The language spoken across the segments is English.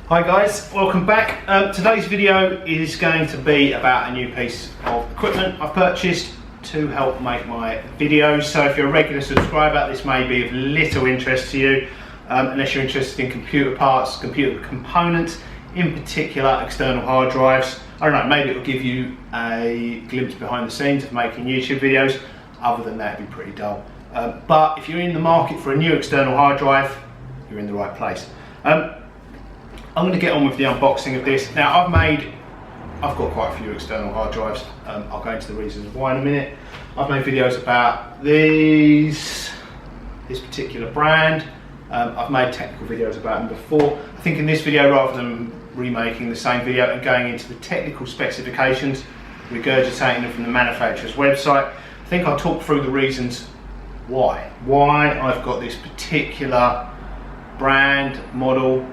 Hi guys, welcome back. Today's video is going to be about a new piece of equipment I've purchased to help make my videos. So if you're a regular subscriber, this may be of little interest to you, unless you're interested in computer parts, computer components, in particular external hard drives. I don't know, maybe it'll give you a glimpse behind the scenes of making YouTube videos. Other than that, it'd be pretty dull. But if you're in the market for a new external hard drive, you're in the right place. I'm going to get on with the unboxing of this. Now I've got quite a few external hard drives. I'll go into the reasons why in a minute. I've made videos about this particular brand. I've made technical videos about them before. I think in this video, rather than remaking the same video and going into the technical specifications, regurgitating them from the manufacturer's website, I think I'll talk through the reasons why I've got this particular brand, model.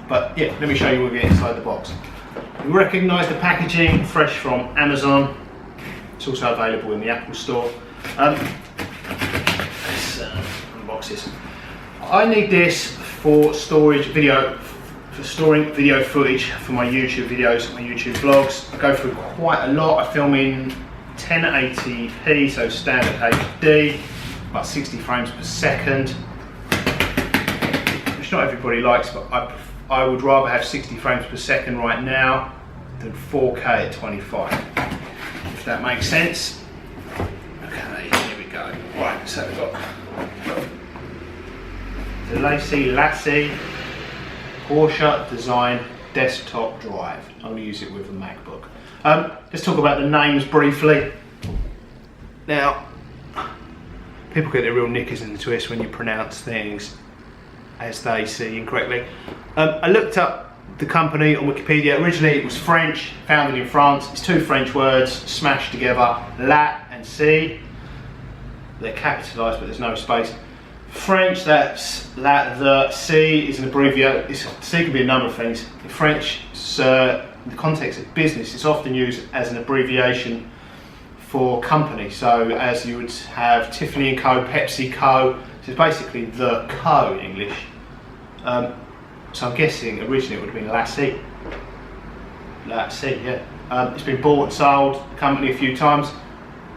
But yeah, let me show you what we get inside the box. You recognise the packaging, fresh from Amazon. It's also available in the Apple Store. Let's unbox this. I need this for storage video, for storing video footage for my YouTube videos, my YouTube vlogs. I go through quite a lot. I film in 1080p, so standard HD, about 60 frames per second, which not everybody likes, but I would rather have 60 frames per second right now than 4K at 25, if that makes sense. Okay, here we go. Right, so we've got the LaCie Porsche Design desktop drive. I'm going to use it with a MacBook. Let's talk about the names briefly. Now, people get their real knickers in the twist when you pronounce things as they see incorrectly. I looked up the company on Wikipedia. Originally it was French, founded in France. It's two French words smashed together, La and C. They're capitalised, but there's no space. French, that's La, the C is an abbreviation. C can be a number of things. In French, in the context of business, it's often used as an abbreviation for company. So as you would have Tiffany & Co, Pepsi Co, so it's basically the Co in English. So I'm guessing originally it would have been LaCie. LaCie, yeah. It's been bought and sold, the company, a few times,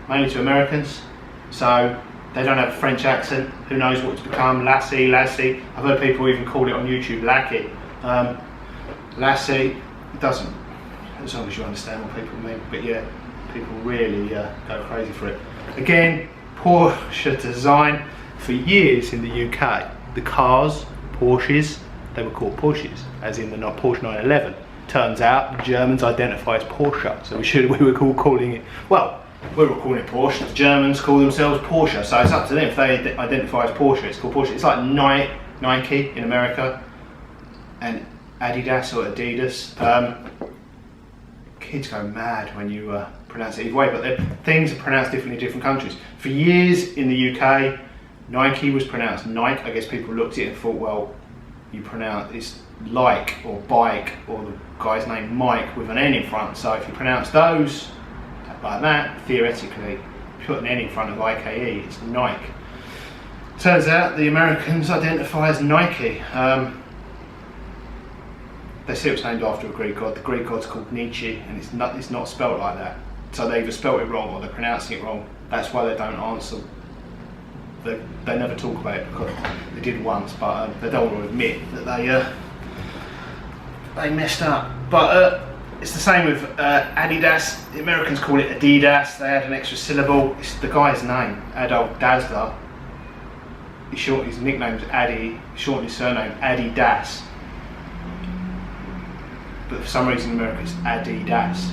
mainly to Americans. So they don't have a French accent. Who knows what it's become? LaCie, LaCie. I've heard people even call it on YouTube Lackey. LaCie, it doesn't, as long as you understand what people mean. But yeah, people really go crazy for it. Again, Porsche Design. For years in the UK, the cars, Porsches, they were called Porsches, as in the Porsche 911. Turns out the Germans identify as Porsche, so we were calling it, well, we were calling it Porsche. The Germans call themselves Porsche, so it's up to them. If they identify as Porsche, it's called Porsche. It's like Nike in America and Adidas or Adidas. Kids go mad when you pronounce it either way, but things are pronounced differently in different countries. For years in the UK, Nike was pronounced Nike. I guess people looked at it and thought, well, you pronounce it's like or bike, or the guy's name Mike with an N in front. So if you pronounce those like that, theoretically, put an N in front of IKE, it's Nike. Turns out the Americans identify as Nike. They say it was named after a Greek god. The Greek god's called Nietzsche, and it's not spelt like that. So they either spelt it wrong or they're pronouncing it wrong. That's why they don't answer. They never talk about it, because they did once, but they don't want to admit that they messed up. But it's the same with Adidas. The Americans call it Adidas. They add an extra syllable. It's the guy's name, Adolf Dassler. His nickname's Addy. Shortened his surname Adidas. But for some reason in America it's Adidas.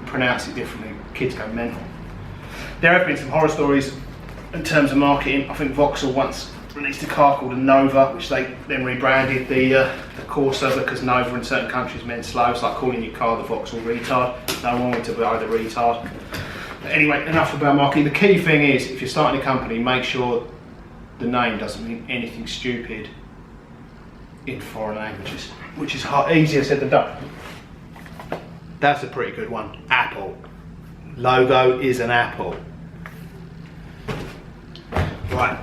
Pronounce it differently. Kids go mental. There have been some horror stories in terms of marketing. I think Vauxhall once released a car called a Nova, which they then rebranded the Corsa, because Nova in certain countries meant slow. It's like calling your car the Vauxhall retard. No one wanted to buy the retard. But anyway, enough about marketing. The key thing is, if you're starting a company, make sure the name doesn't mean anything stupid in foreign languages, which is easier said than done. That's a pretty good one. Apple. Logo is an apple. Right,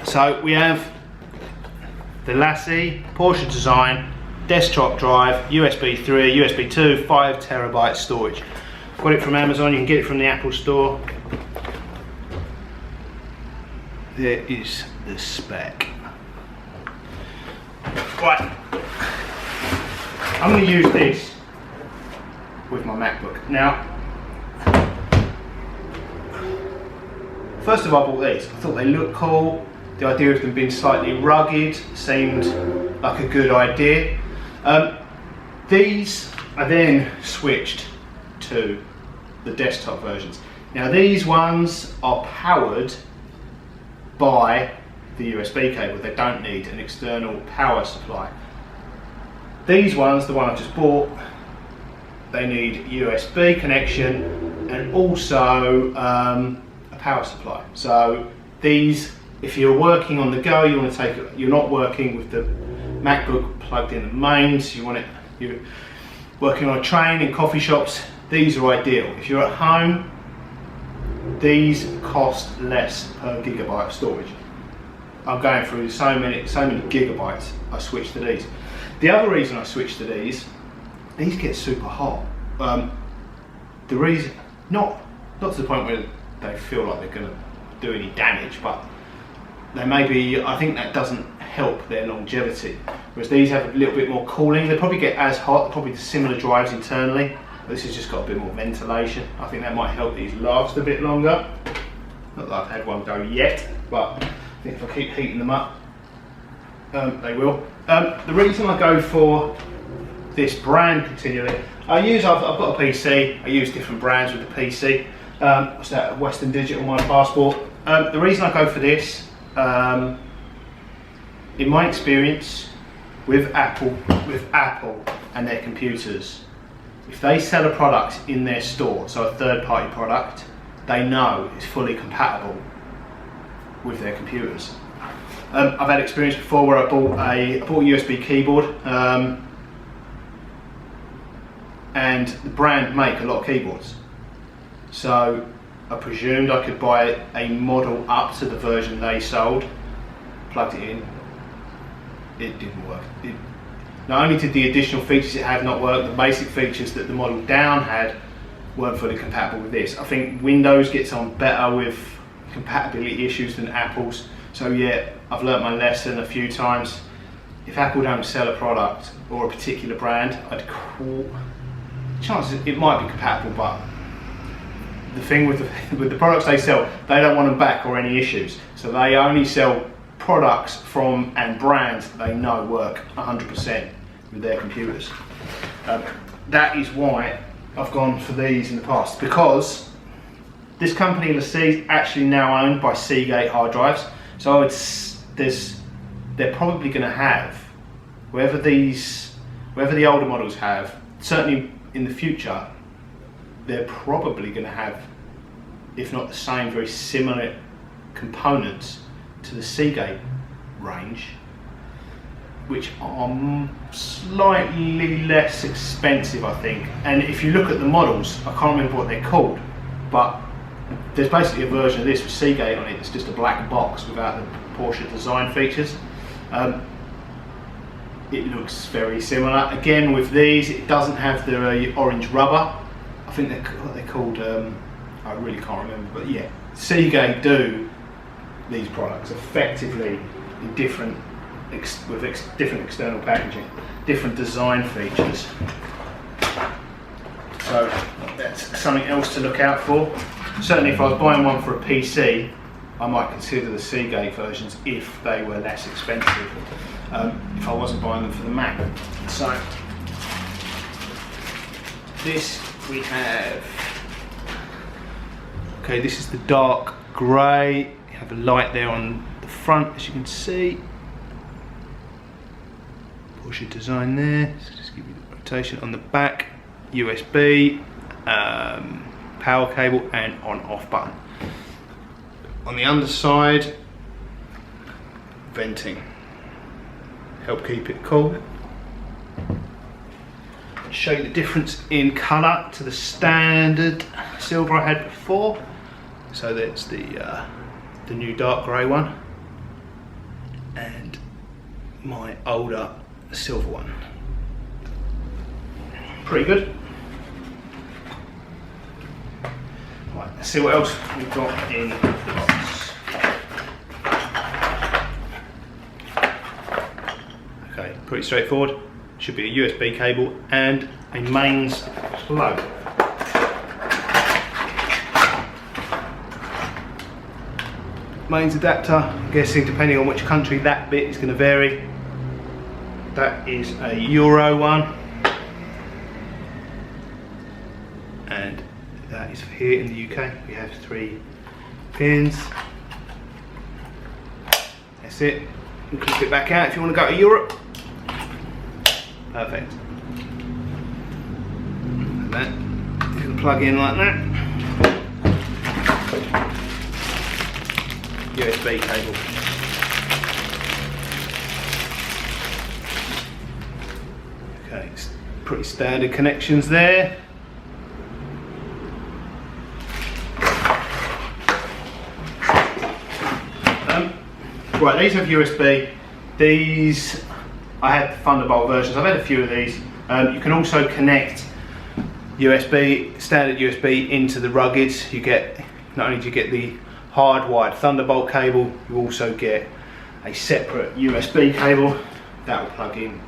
so we have the LaCie Porsche Design desktop drive, USB 3, USB 2, 5 terabyte storage. Got it from Amazon, you can get it from the Apple Store. There is the spec. Right, I'm going to use this with my MacBook. Now, first of all, I bought these. I thought they looked cool. The idea of them being slightly rugged seemed like a good idea. These I then switched to the desktop versions. Now these ones are powered by the USB cable. They don't need an external power supply. These ones, the one I've just bought, they need USB connection and also a power supply. So these, if you're working on the go, you want to take it, you're not working with the MacBook plugged in the mains, you're working on a train, in coffee shops, these are ideal. If you're at home, these cost less per gigabyte of storage. I'm going through so many gigabytes, I switched to these. The other reason I switched to these get super hot. The reason, not to the point where they feel like they're going to do any damage, but they may be, I think that doesn't help their longevity. Whereas these have a little bit more cooling. They probably get as hot, probably similar drives internally. But this has just got a bit more ventilation. I think that might help these last a bit longer. Not that I've had one go yet, but I think if I keep heating them up, they will. The reason I go for this brand continually, I've got a PC, I use different brands with the PC. What's that, Western Digital, my passport. The reason I go for this, in my experience with Apple and their computers, if they sell a product in their store, so a third-party product, they know it's fully compatible with their computers. I've had experience before where I bought a USB keyboard, and the brand make a lot of keyboards. So I presumed I could buy a model up to the version they sold, plugged it in, it didn't work. Not only did the additional features it had not work, the basic features that the model down had weren't fully compatible with this. I think Windows gets on better with compatibility issues than Apple's. So yeah, I've learnt my lesson a few times. If Apple don't sell a product or a particular brand, I'd call chances it might be compatible, but the thing with the products they sell, they don't want them back or any issues. So they only sell products from and brands that they know work 100% with their computers. That is why I've gone for these in the past, because this company LaCie is actually now owned by Seagate hard drives. So they're probably going to have wherever the older models have, certainly in the future, they're probably going to have, if not the same, very similar components to the Seagate range, which are slightly less expensive, I think. And if you look at the models, I can't remember what they're called, but there's basically a version of this with Seagate on it. It's just a black box without the Porsche Design features. It looks very similar. Again, with these, it doesn't have the orange rubber. I think they're called, I really can't remember, but yeah, Seagate do these products effectively in different external packaging, different design features. So that's something else to look out for. Certainly if I was buying one for a PC, I might consider the Seagate versions if they were less expensive, if I wasn't buying them for the Mac. So this we have, okay, this is the dark grey. You have a light there on the front, as you can see. Porsche Design there, so just give you the rotation. On the back, USB, power cable and on-off button. On the underside, venting, help keep it cool. Show you the difference in colour to the standard silver I had before. So that's the new dark grey one, and my older silver one. Pretty good. Right, let's see what else we've got in the box. Okay, pretty straightforward. Should be a USB cable and a mains plug. Mains adapter, I'm guessing depending on which country that bit is going to vary. That is a Euro one. And that is for here in the UK. We have 3 pins. That's it. You can clip it back out if you want to go to Europe. Perfect. And that you can plug in like that. USB cable. Okay, it's pretty standard connections there. Right, these have USB. These, I had the Thunderbolt versions. I've had a few of these. You can also connect USB, standard USB into the ruggeds. You get, not only do you get the hardwired Thunderbolt cable, you also get a separate USB cable that will plug in.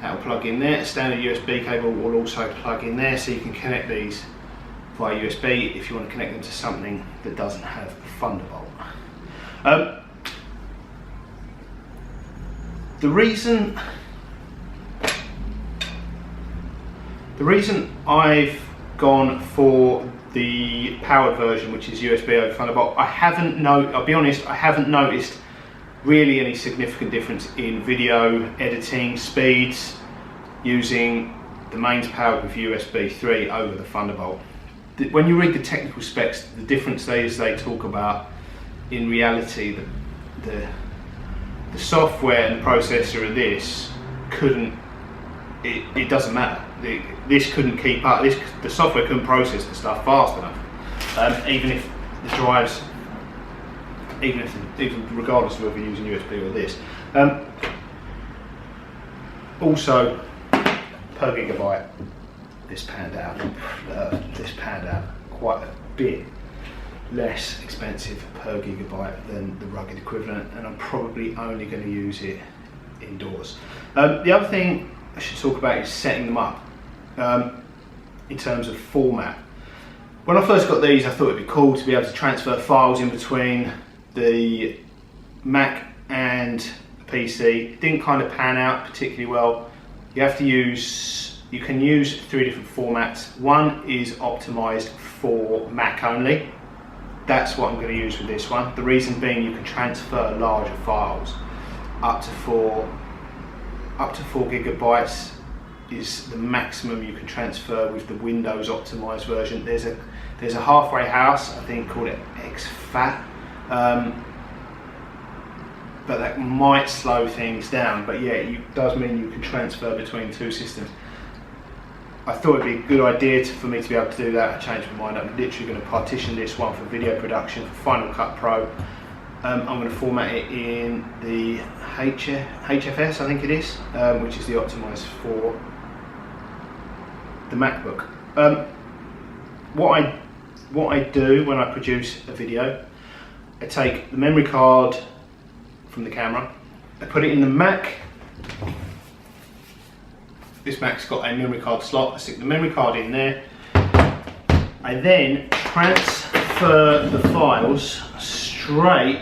That will plug in there. A standard USB cable will also plug in there, so you can connect these via USB if you want to connect them to something that doesn't have Thunderbolt. The reason I've gone for the powered version, which is USB over Thunderbolt, I'll be honest, I haven't noticed really any significant difference in video editing speeds using the mains powered with USB 3 over the Thunderbolt. When you read the technical specs, the difference is they talk about, in reality, the software and the processor of this couldn't, it doesn't matter. This couldn't keep up, the software couldn't process the stuff fast enough. Even if the drives, even regardless of whether you're using USB or this. Also, per gigabyte, this panned out quite a bit less expensive per gigabyte than the rugged equivalent, and I'm probably only going to use it indoors. The other thing I should talk about is setting them up in terms of format. When I first got these, I thought it'd be cool to be able to transfer files in between the Mac and the PC. It didn't kind of pan out particularly well. You can use 3 different formats. One is optimized for Mac only. That's what I'm going to use with this one. The reason being, you can transfer larger files. Up to 4 gigabytes is the maximum you can transfer with the Windows optimized version. There's a halfway house, I think, called it XFAT, but that might slow things down. But yeah, it does mean you can transfer between 2 systems. I thought it'd be a good idea for me to be able to do that. I changed my mind. I'm literally going to partition this one for video production, for Final Cut Pro. I'm going to format it in the HFS, I think it is, which is the optimized for the MacBook. What I do when I produce a video, I take the memory card from the camera, I put it in the Mac. This Mac's got a memory card slot. I stick the memory card in there. I then transfer the files straight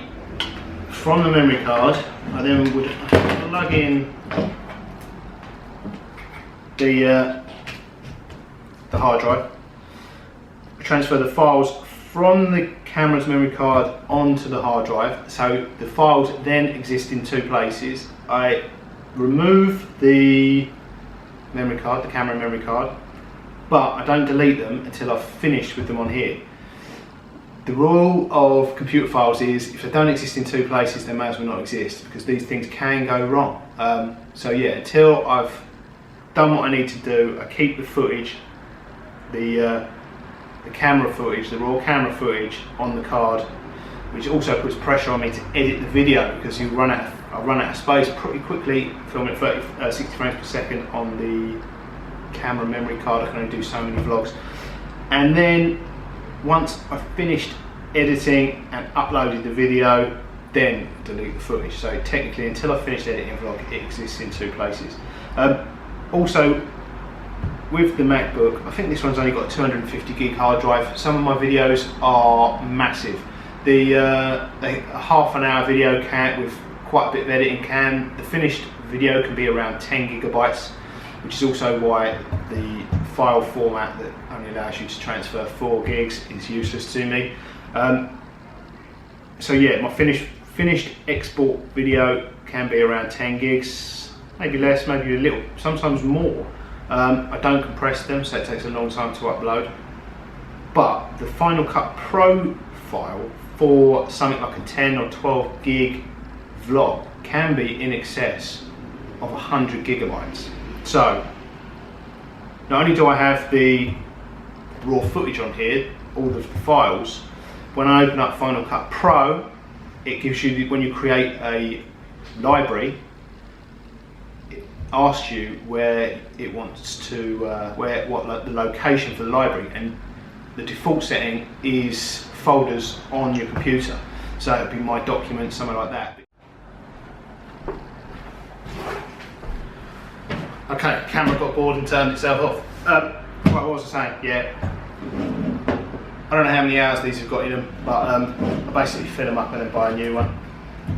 from the memory card. I then would plug in the hard drive. I transfer the files from the camera's memory card onto the hard drive. So the files then exist in 2 places. I remove the memory card, the camera memory card, but I don't delete them until I've finished with them on here. The rule of computer files is if they don't exist in 2 places, they may as well not exist, because these things can go wrong. So yeah, until I've done what I need to do, I keep the footage, the camera footage, the raw camera footage on the card, which also puts pressure on me to edit the video, because you run out of I run out of space pretty quickly, filming at 60 frames per second on the camera memory card. I can only do so many vlogs. And then once I've finished editing and uploaded the video, then delete the footage. So technically, until I finished editing a vlog, it exists in 2 places. Also, with the MacBook, I think this one's only got a 250 gig hard drive. Some of my videos are massive. The half an hour video with quite a bit of editing the finished video can be around 10 gigabytes, which is also why the file format that only allows you to transfer 4 gigs is useless to me. So yeah, my finished export video can be around 10 gigs, maybe less, maybe a little, sometimes more. I don't compress them, so it takes a long time to upload. But the Final Cut Pro file for something like a 10 or 12 gig vlog can be in excess of 100 gigabytes. So not only do I have the raw footage on here, all of the files, when I open up Final Cut Pro, it gives you, when you create a library, it asks you where it wants to, the location for the library, and the default setting is folders on your computer. So it would be my documents, something like that. Okay, camera got bored and turned itself off. Right, what was I saying? Yeah, I don't know how many hours these have got in them, but I basically fill them up and then buy a new one.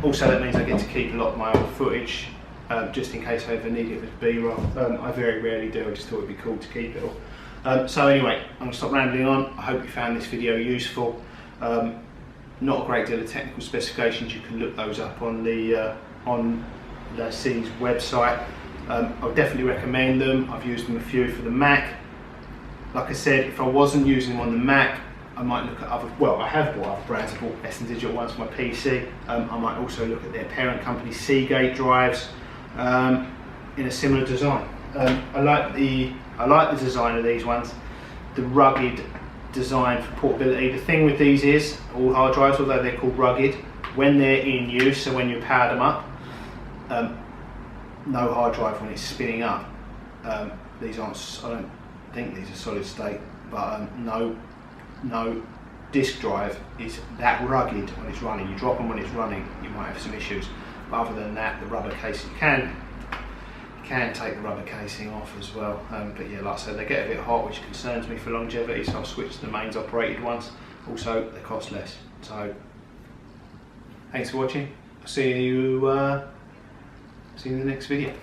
Also, that means I get to keep a lot of my old footage, just in case I ever need it as B-roll. I very rarely do, I just thought it'd be cool to keep it all. So anyway, I'm going to stop rambling on. I hope you found this video useful. Not a great deal of technical specifications, you can look those up on the on LaCie's website. I would definitely recommend them. I've used them a few for the Mac. Like I said, if I wasn't using them on the Mac, I might look at other, well, I have bought other brands. I bought Western Digital ones for my PC. I might also look at their parent company Seagate drives in a similar design. I like the design of these ones, the rugged design for portability. The thing with these is, all hard drives, although they're called rugged, when they're in use, so when you power them up, no hard drive when it's spinning up. These aren't, I don't think these are solid state, but no disk drive is that rugged when it's running. You drop them when it's running, you might have some issues. But other than that, the rubber casing, you can take the rubber casing off as well. But yeah, like I said, they get a bit hot, which concerns me for longevity, so I've switched to the mains operated ones. Also, they cost less. So, thanks for watching. I'll see you in the next video.